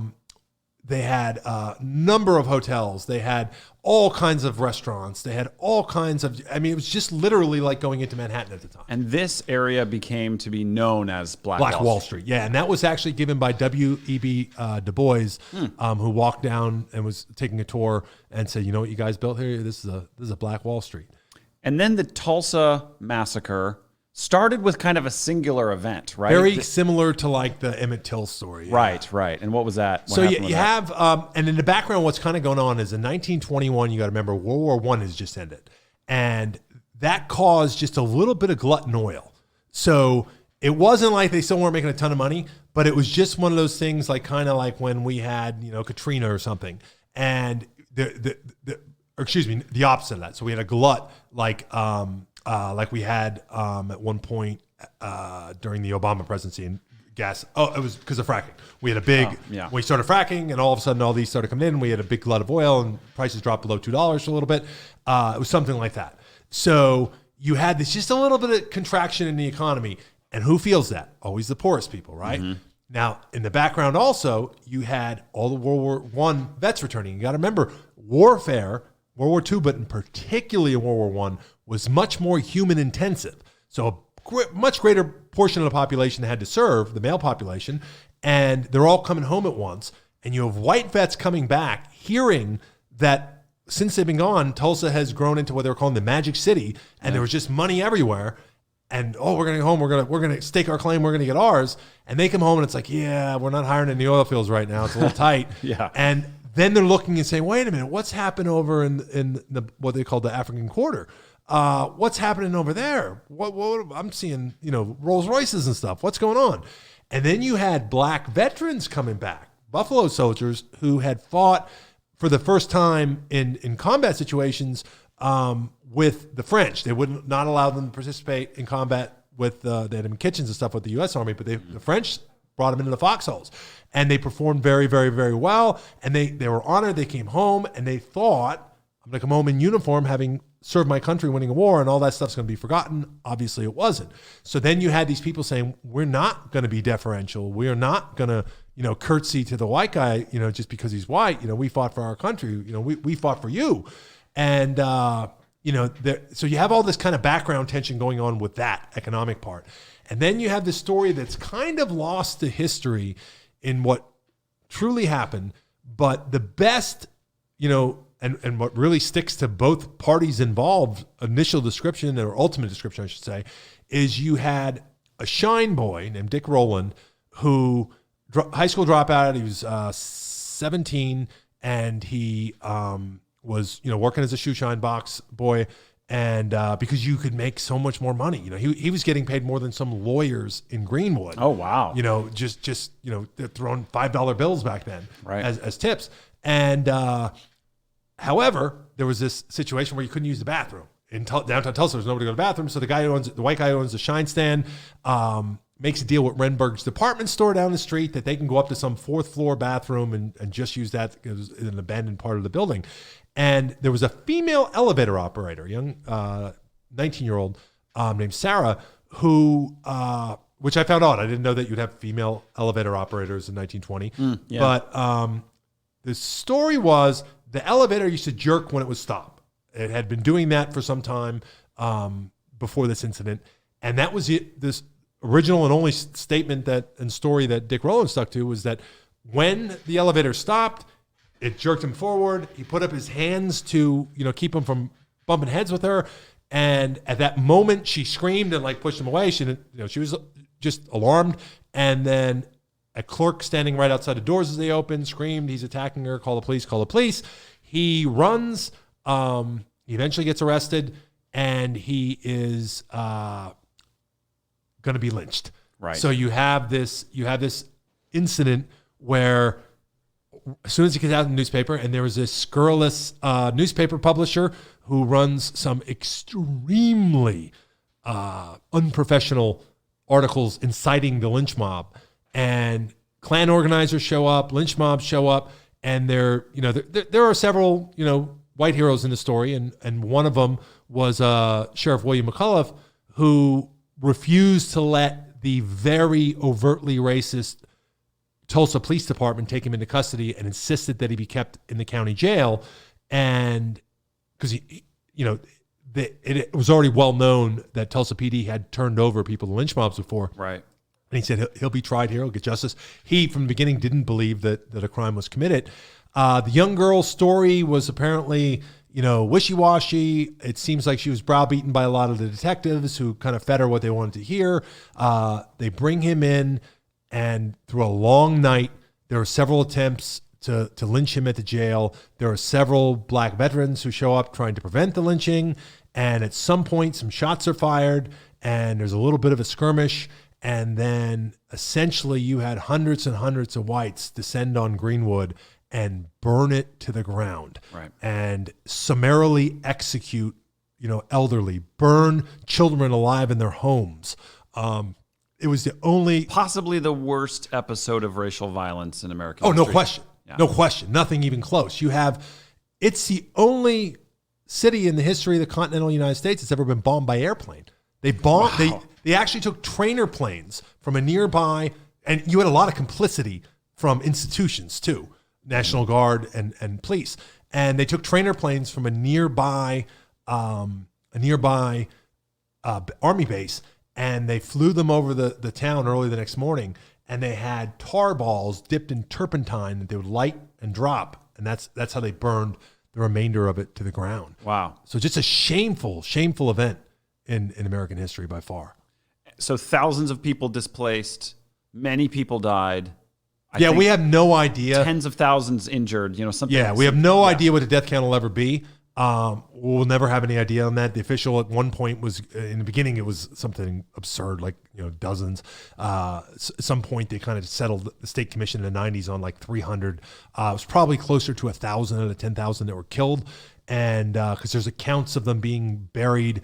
number of hotels. They had all kinds of restaurants. They had all kinds of, it was just literally like going into Manhattan at the time. And this area became to be known as Black Wall Street. Yeah, and that was actually given by W.E.B. Du Bois, who walked down and was taking a tour and said, "You know what you guys built here? This is a Black Wall Street." And then the Tulsa massacre started with kind of a singular event, right? Very similar to like the Emmett Till story. Yeah. Right. And what was that? So you have, and in the background, what's kind of going on is in 1921, you got to remember World War I has just ended. And that caused just a little bit of glutton oil. So it wasn't like they still weren't making a ton of money, but it was just one of those things like kind of like when we had, Katrina or something. And the opposite of that. So we had a glut like we had at one point during the Obama presidency, and gas. Oh, it was because of fracking. We had a big, we started fracking, and all of a sudden all these started coming in. We had a big glut of oil, and prices dropped below $2 for a little bit. It was something like that. So you had this just a little bit of contraction in the economy. And who feels that? Always the poorest people, right? Mm-hmm. Now, in the background also, you had all the World War I vets returning. You got to remember, warfare, World War II, but in particularly in World War I, was much more human intensive. So a much greater portion of the population had to serve, the male population, and they're all coming home at once. And you have white vets coming back, hearing that since they've been gone, Tulsa has grown into what they were calling the Magic City, and there was just money everywhere. And we're gonna go home. We're gonna stake our claim. We're gonna get ours. And they come home and it's like, yeah, we're not hiring in the oil fields right now. It's a little tight. And then they're looking and saying, wait a minute, what's happened over in the what they call the African Quarter? What's happening over there? What I'm seeing, Rolls Royces and stuff. What's going on? And then you had black veterans coming back, Buffalo soldiers who had fought for the first time in combat situations. With the French, they would not allow them to participate in combat with they had them in kitchens and stuff with the U.S. Army, but the French brought them into the foxholes, and they performed very, very, very well. And they were honored. They came home, and they thought, I'm going to come home in uniform, having served my country, winning a war, and all that stuff's going to be forgotten. Obviously, it wasn't. So then you had these people saying, we're not going to be deferential. We are not going to, curtsy to the white guy, just because he's white. We fought for our country. We fought for you, and. So you have all this kind of background tension going on with that economic part. And then you have this story that's kind of lost to history in what truly happened. But the best, and what really sticks to both parties involved, initial description or ultimate description, I should say, is you had a shine boy named Dick Rowland who, high school dropout, he was 17, and he was working as a shoe shine box boy, and because you could make so much more money, he was getting paid more than some lawyers in Greenwood. Oh wow! Just they're throwing $5 bills back then, right, as tips. And however, there was this situation where you couldn't use the bathroom in downtown Tulsa. There was nobody to go to the bathroom, so the white guy who owns the shine stand makes a deal with Renberg's department store down the street that they can go up to some 4th floor bathroom and just use that. It was in an abandoned part of the building. And there was a female elevator operator, young 19-year-old named Sarah, who, which I found odd. I didn't know that you'd have female elevator operators in 1920. But the story was the elevator used to jerk when it would stop. It had been doing that for some time before this incident. And that was it. This original and only statement and story that Dick Rowland stuck to was that when the elevator stopped, it jerked him forward. He put up his hands to, keep him from bumping heads with her. And at that moment, she screamed and pushed him away. She didn't, she was just alarmed. And then a clerk standing right outside the doors as they opened screamed, he's attacking her. Call the police, call the police. He runs. He eventually gets arrested, and he is going to be lynched. Right. So you have this incident where as soon as he gets out in the newspaper, and there was this scurrilous newspaper publisher who runs some extremely unprofessional articles inciting the lynch mob, and Klan organizers show up, lynch mobs show up, and there are several white heroes in the story, and one of them was Sheriff William McCullough, who refused to let the very overtly racist Tulsa Police Department take him into custody and insisted that he be kept in the county jail. And because it was already well known that Tulsa PD had turned over people to lynch mobs before. Right. And he said he'll be tried here, he'll get justice. He, from the beginning, didn't believe that a crime was committed. The young girl's story was apparently, wishy-washy. It seems like she was browbeaten by a lot of the detectives who kind of fed her what they wanted to hear. They bring him in, and through a long night, there are several attempts to lynch him at the jail. There are several black veterans who show up trying to prevent the lynching. And at some point, some shots are fired, and there's a little bit of a skirmish. And then essentially you had hundreds and hundreds of whites descend on Greenwood and burn it to the ground. Right. And summarily execute, elderly, burn children alive in their homes. it was the only. Possibly the worst episode of racial violence in American Oh, history. no question. Yeah. No question. Nothing even close. It's the only city in the history of the continental United States that's ever been bombed by airplane. They bombed. Wow. They actually took trainer planes from a nearby, and you had a lot of complicity from institutions too, National Guard and police, and they took trainer planes from a nearby army base, and they flew them over the town early the next morning, and they had tar balls dipped in turpentine that they would light and drop, and that's how they burned the remainder of it to the ground. Wow. So just a shameful event in American history by far. So thousands of people displaced, many people died. I Yeah, think we have no idea. tens of thousands injured, something. Yeah, we have no idea what the death count will ever be. We'll never have any idea on that. The official at one point was, in the beginning, it was something absurd, like dozens. Some point they kind of settled the state commission in the 90s on like 300. It was probably closer to 1,000 out of 10,000 that were killed, and because there's accounts of them being buried,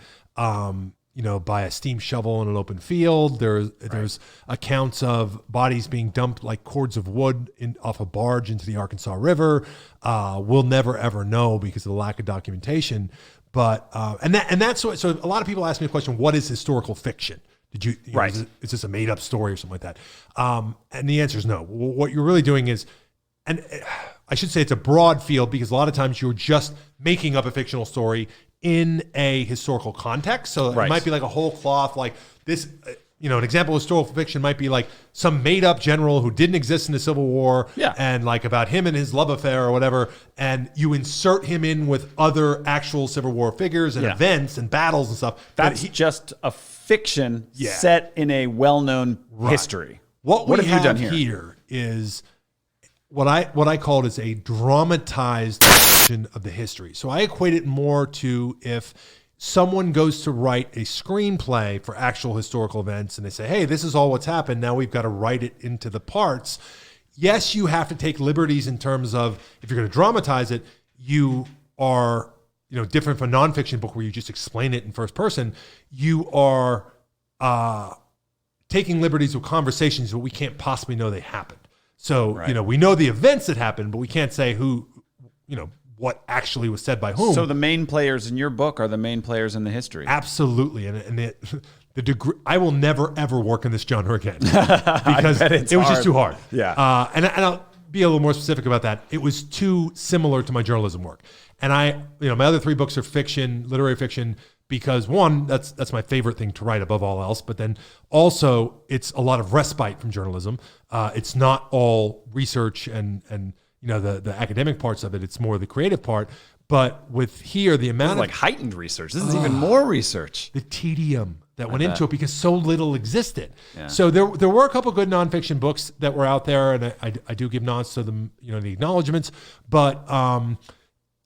by a steam shovel in an open field. There's accounts of bodies being dumped like cords of wood off a barge into the Arkansas River. We'll never ever know because of the lack of documentation. But that's what. So a lot of people ask me the question: what is historical fiction? Did you Right. Is this a made up story or something like that? And the answer is no. What you're really doing is, and I should say it's a broad field because a lot of times you're just making up a fictional story in a historical context. So Right. it might be like a whole cloth, like this, an example of historical fiction might be like some made up general who didn't exist in the Civil War, Yeah. and like about him and his love affair or whatever. And you insert him in with other actual Civil War figures and Yeah. events and battles and stuff. But That's just a fiction Yeah. set in a well-known Right. history. What we have you done here? here is what I call it is a dramatized version of the history. So I equate it more to if someone goes to write a screenplay for actual historical events and they say, hey, this is all what's happened. Now we've got to write it into the parts. Yes, you have to take liberties in terms of if you're going to dramatize it, you are, different from a nonfiction book where you just explain it in first person. You are taking liberties with conversations that we can't possibly know they happened. So, Right. we know the events that happened, but we can't say who, what actually was said by whom. So the main players in your book are the main players in the history. Absolutely. And the degree, I will never, ever work in this genre again because bet it it's was hard. just too hard. Yeah. And I'll be a little more specific about that. It was too similar to my journalism work. And my other 3 books are fiction, literary fiction, because one, that's my favorite thing to write above all else. But then also it's a lot of respite from journalism. It's not all research and the academic parts of it. It's more the creative part. But with here, the This amount is of like heightened research. This is even more research. the tedium that went into it because so little existed. Yeah. So there were a couple good nonfiction books that were out there, and I do give nods to them, the acknowledgments. But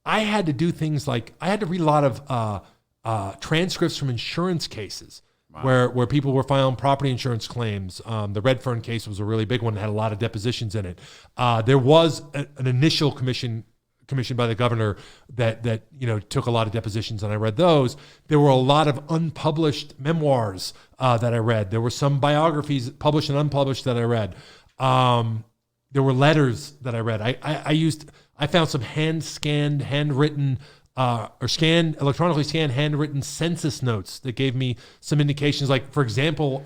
I had to do things like I had to read a lot of transcripts from insurance cases. Wow. Where people were filing property insurance claims. The Redfern case was a really big one that had a lot of depositions in it. There was an initial commissioned by the governor that took a lot of depositions, and I read those. There were a lot of unpublished memoirs that I read. There were some biographies, published and unpublished, that I read. There were letters that I read. I found some handwritten electronically scanned handwritten census notes that gave me some indications. Like, for example,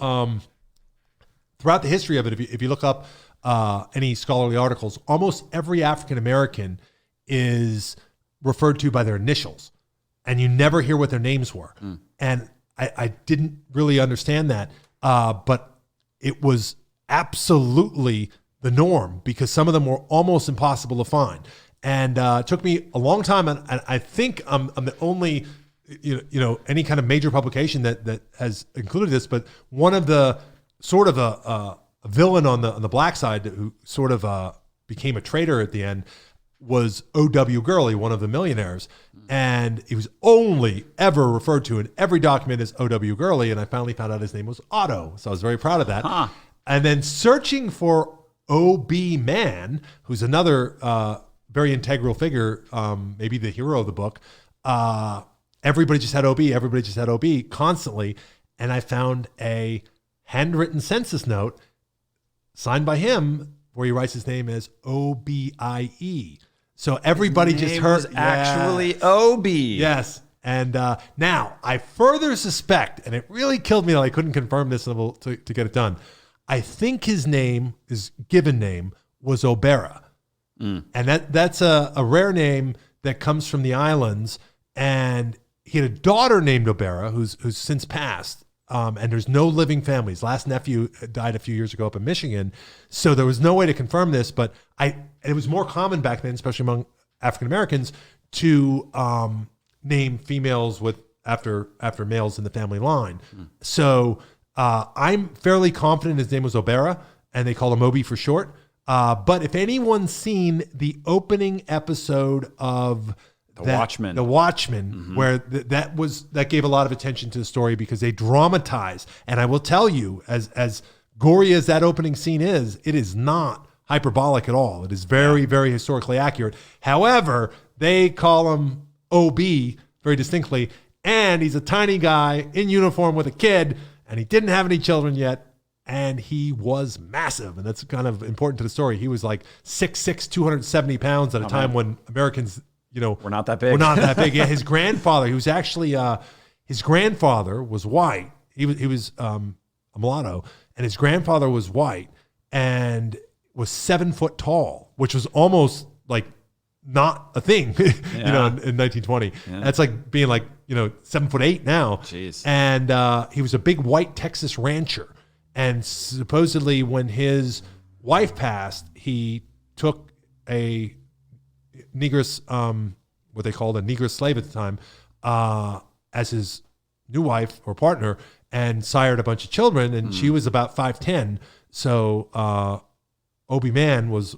throughout the history of it, if you look up any scholarly articles, almost every African American is referred to by their initials, and you never hear what their names were. And I didn't really understand that, but it was absolutely the norm because some of them were almost impossible to find. And it took me a long time, and I think I'm the only, any kind of major publication that has included this. But one of the sort of a villain on the black side who sort of became a traitor at the end was O.W. Gurley, one of the millionaires, and he was only ever referred to in every document as O.W. Gurley. And I finally found out his name was Otto, so I was very proud of that. Huh. And then searching for O.B. Mann, who's another very integral figure, maybe the hero of the book. Everybody just had OB constantly. And I found a handwritten census note signed by him where he writes his name as OBIE. So everybody just heard actually OB. Yes. And now I further suspect, and it really killed me that I couldn't confirm this to get it done. I think his given name was Obera. And that's a rare name that comes from the islands. And he had a daughter named Obera who's since passed. And there's no living families. Last nephew died a few years ago up in Michigan. So there was no way to confirm this, but it was more common back then, especially among African Americans, to name females after males in the family line. So I'm fairly confident his name was Obera, and they call him Obi for short. But if anyone's seen the opening episode of The Watchmen, where that gave a lot of attention to the story because they dramatized. And I will tell you, as gory as that opening scene is, it is not hyperbolic at all. It is very, very historically accurate. However, they call him OB very distinctly, and he's a tiny guy in uniform with a kid, and he didn't have any children yet, and he was massive, and that's kind of important to the story. He was like 6'6", 270 pounds at a time when Americans, we're not that big. We're not that big. Yeah, his grandfather, he was actually his grandfather was white. He was a mulatto, and his grandfather was white and was 7 foot tall, which was almost like not a thing, in 1920. Yeah. That's like being like 7'8" now. Jeez. And he was a big white Texas rancher, and supposedly when his wife passed, he took a negress, what they called a negress slave at the time, as his new wife or partner, and sired a bunch of children, and she was about 5'10". So Obi-Man was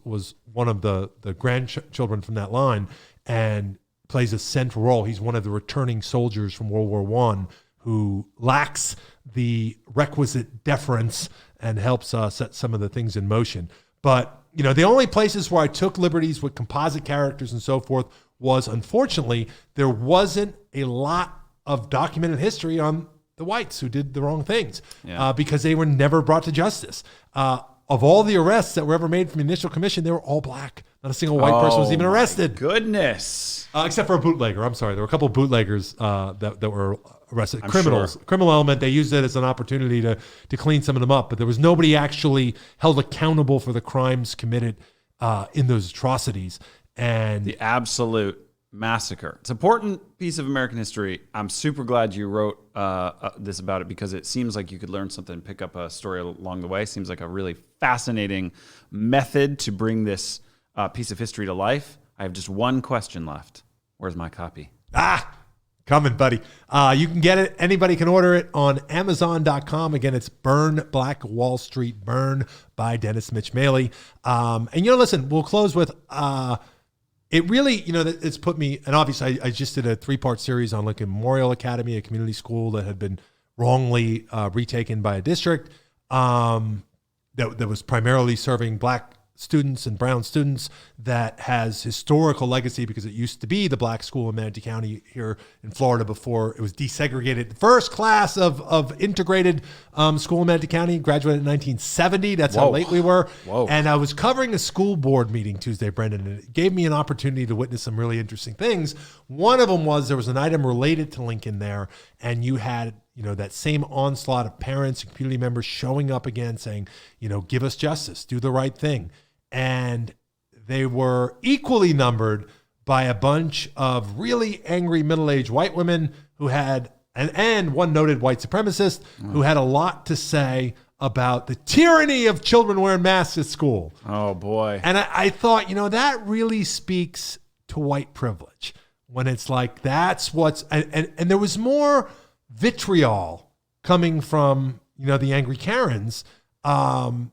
one of the grandchildren from that line, and plays a central role. He's one of the returning soldiers from World War I who lacks the requisite deference and helps set some of the things in motion. But the only places where I took liberties with composite characters and so forth was, unfortunately, there wasn't a lot of documented history on the whites who did the wrong things, because they were never brought to justice. Of all the arrests that were ever made from the initial commission, they were all black. Not a single white person was even arrested. Goodness. Except for a bootlegger. I'm sorry. There were a couple of bootleggers that were arrested. Criminals. Sure. Criminal element. They used it as an opportunity to clean some of them up. But there was nobody actually held accountable for the crimes committed in those atrocities. And the absolute massacre. It's an important piece of American history. I'm super glad you wrote this about it, because it seems like you could learn something, pick up a story along the way. Seems like a really fascinating method to bring this piece of history to life. I have just one question left. Where's my copy? Coming, buddy. You can get it. Anybody can order it on Amazon.com. Again, it's Burn Black Wall Street Burn by Dennis Mitch Maley. And listen, we'll close with it really, it's put me, and obviously I just did a 3-part series on Lincoln Memorial Academy, a community school that had been wrongly retaken by a district that was primarily serving black students and brown students, that has historical legacy because it used to be the black school in Manatee County here in Florida before it was desegregated. The first class of integrated school in Manatee County graduated in 1970. That's how late we were. Whoa. And I was covering a school board meeting Tuesday, Brendan, and it gave me an opportunity to witness some really interesting things. One of them was there was an item related to Lincoln there, and you had that same onslaught of parents and community members showing up again saying, give us justice, do the right thing. And they were equally numbered by a bunch of really angry middle-aged white women who had, and one noted white supremacist who had a lot to say about the tyranny of children wearing masks at school. Oh, boy. And I thought, that really speaks to white privilege when it's like, that's what's, and there was more vitriol coming from, the angry Karens than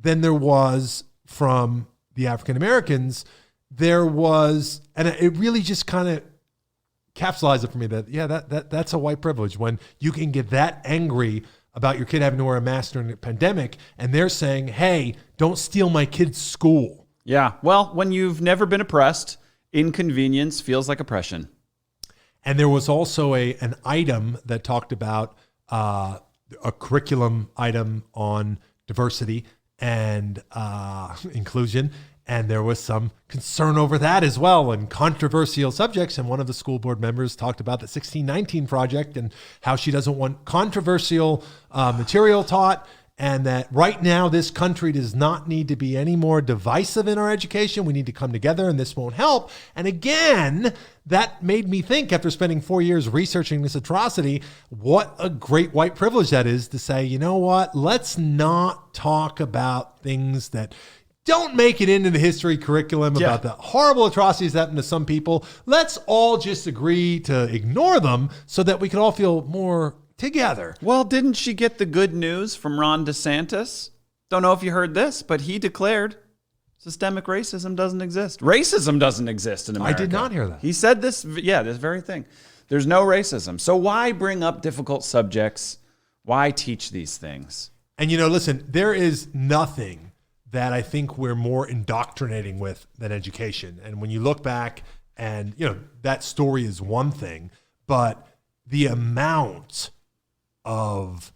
there was from the African Americans. There was, and it really just kind of capsulized it for me that that's a white privilege when you can get that angry about your kid having to wear a mask during a pandemic, and they're saying, hey, don't steal my kid's school. Yeah, well, when you've never been oppressed, inconvenience feels like oppression. And there was also an item that talked about a curriculum item on diversity and inclusion. And there was some concern over that as well, and controversial subjects. And one of the school board members talked about the 1619 project and how she doesn't want controversial material taught, and that right now this country does not need to be any more divisive in our education. We need to come together, and this won't help. And again, that made me think, after spending 4 years researching this atrocity, what a great white privilege that is to say, you know what, let's not talk about things that don't make it into the history curriculum about the horrible atrocities that happen to some people. Let's all just agree to ignore them so that we can all feel more together. Well, didn't she get the good news from Ron DeSantis? Don't know if you heard this, but he declared systemic racism doesn't exist. Racism doesn't exist in America. I did not hear that. He said this, this very thing. There's no racism. So why bring up difficult subjects? Why teach these things? And, listen, there is nothing that I think we're more indoctrinating with than education. And when you look back and, that story is one thing, but the amount of,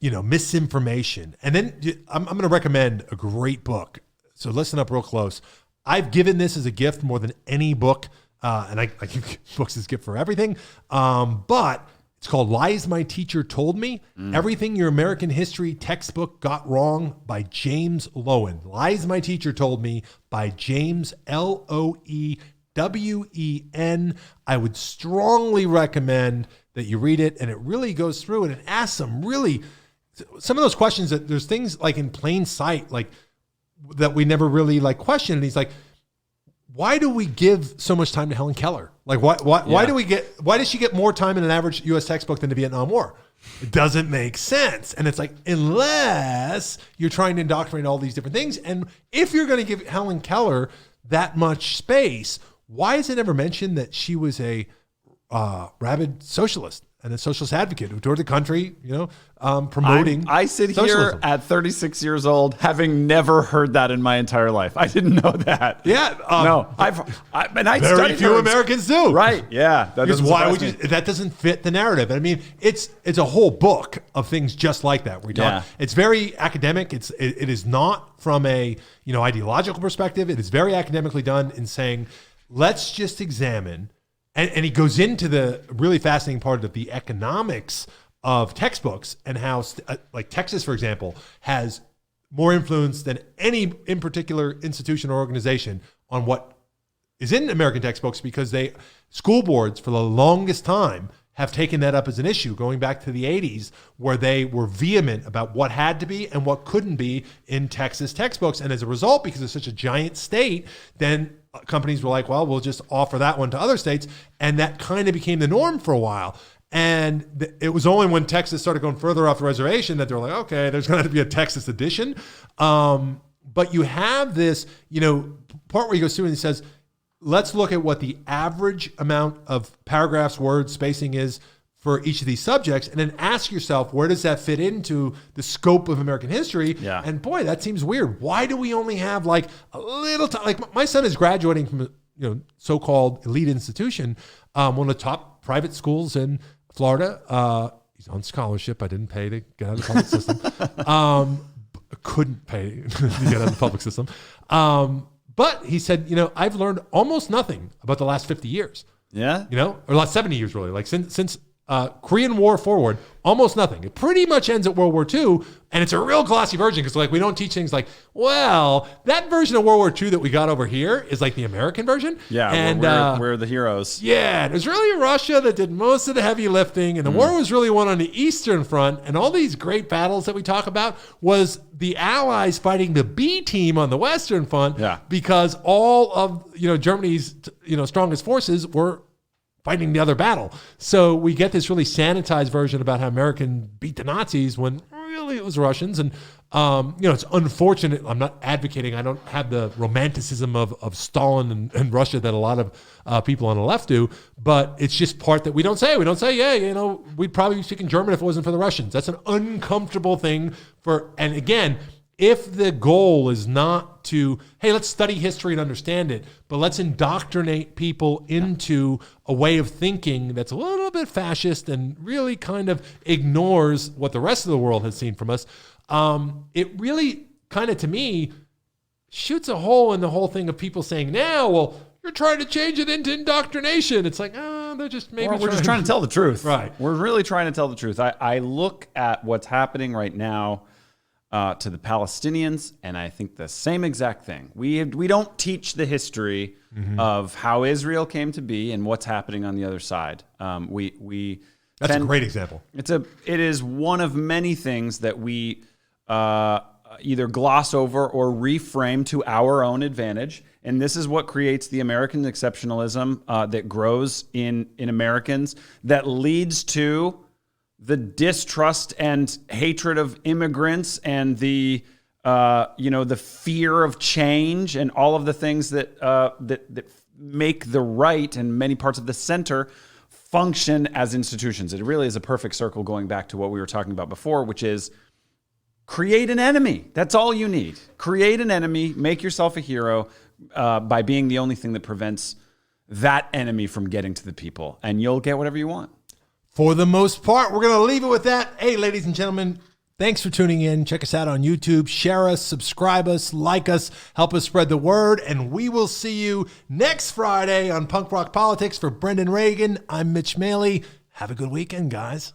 misinformation. And then I'm going to recommend a great book. So listen up real close. I've given this as a gift more than any book. And I give books as a gift for everything. But it's called Lies My Teacher Told Me. Everything Your American History Textbook Got Wrong by James Loewen. Lies My Teacher Told Me by James Loewen. I would strongly recommend that you read it, and it really goes through and it asks some of those questions that there's things like in plain sight, like that we never really question. And he's like, why do we give so much time to Helen Keller? Like, why does she get more time in an average U.S. textbook than the Vietnam War? It doesn't make sense. And it's like, unless you're trying to indoctrinate all these different things. And if you're going to give Helen Keller that much space, why is it ever mentioned that she was a rabid socialist and a socialist advocate who toured the country, promoting I sit socialism here at 36 years old, having never heard that in my entire life. I didn't know that. Yeah. No, I very few Americans do. Right. Yeah. That doesn't fit the narrative. I mean, it's a whole book of things just like that. It's very academic. It is not from a, ideological perspective. It is very academically done in saying, let's just examine. And he goes into the really fascinating part of the economics of textbooks and how, like Texas, for example, has more influence than any in particular institution or organization on what is in American textbooks, because school boards for the longest time have taken that up as an issue, going back to the 80s, where they were vehement about what had to be and what couldn't be in Texas textbooks. And as a result, because it's such a giant state, then companies were like, well, we'll just offer that one to other states. And that kind of became the norm for a while. And it was only when Texas started going further off the reservation that they were like, okay, there's going to have to be a Texas edition. But you have this, part where he goes through and he says, let's look at what the average amount of paragraphs, words, spacing is for each of these subjects, and then ask yourself, where does that fit into the scope of American history? Yeah. And boy, that seems weird. Why do we only have a little time? Like my son is graduating from a so-called elite institution, one of the top private schools in Florida. He's on scholarship. I didn't pay to get out of the public system. Couldn't pay to get out of the public system. But he said, I've learned almost nothing about the last 50 years. Yeah. Or last 70 years, really. Like since Korean War forward, almost nothing. It pretty much ends at World War II, and it's a real glossy version because we don't teach things like, well, that version of World War II that we got over here is like the American version. Yeah, and we're the heroes. Yeah, it was really Russia that did most of the heavy lifting, and the war was really won on the Eastern Front, and all these great battles that we talk about was the Allies fighting the B team on the Western Front, because all of Germany's strongest forces were fighting the other battle. So we get this really sanitized version about how American beat the Nazis when really it was Russians. And, it's unfortunate. I'm not advocating. I don't have the romanticism of Stalin and Russia that a lot of people on the left do, but it's just part that we don't say. We don't say, we'd probably be speaking German if it wasn't for the Russians. That's an uncomfortable thing and again, if the goal is not to, hey, let's study history and understand it, but let's indoctrinate people into a way of thinking that's a little bit fascist and really kind of ignores what the rest of the world has seen from us, it really kind of, to me, shoots a hole in the whole thing of people saying now, well, you're trying to change it into indoctrination. It's like, they're just maybe we're just trying to tell the truth. Right. We're really trying to tell the truth. I look at what's happening right now to the Palestinians, and I think the same exact thing. We don't teach the history of how Israel came to be and what's happening on the other side. That's a great example. It is one of many things that we either gloss over or reframe to our own advantage. And this is what creates the American exceptionalism that grows in Americans, that leads to the distrust and hatred of immigrants and the fear of change and all of the things that make the right and many parts of the center function as institutions. It really is a perfect circle going back to what we were talking about before, which is create an enemy. That's all you need. Create an enemy, make yourself a hero by being the only thing that prevents that enemy from getting to the people, and you'll get whatever you want. For the most part, we're going to leave it with that. Hey, ladies and gentlemen, thanks for tuning in. Check us out on YouTube. Share us, subscribe us, like us, help us spread the word. And we will see you next Friday on Punk Rock Politics. For Brendan Ragan, I'm Mitch Maley. Have a good weekend, guys.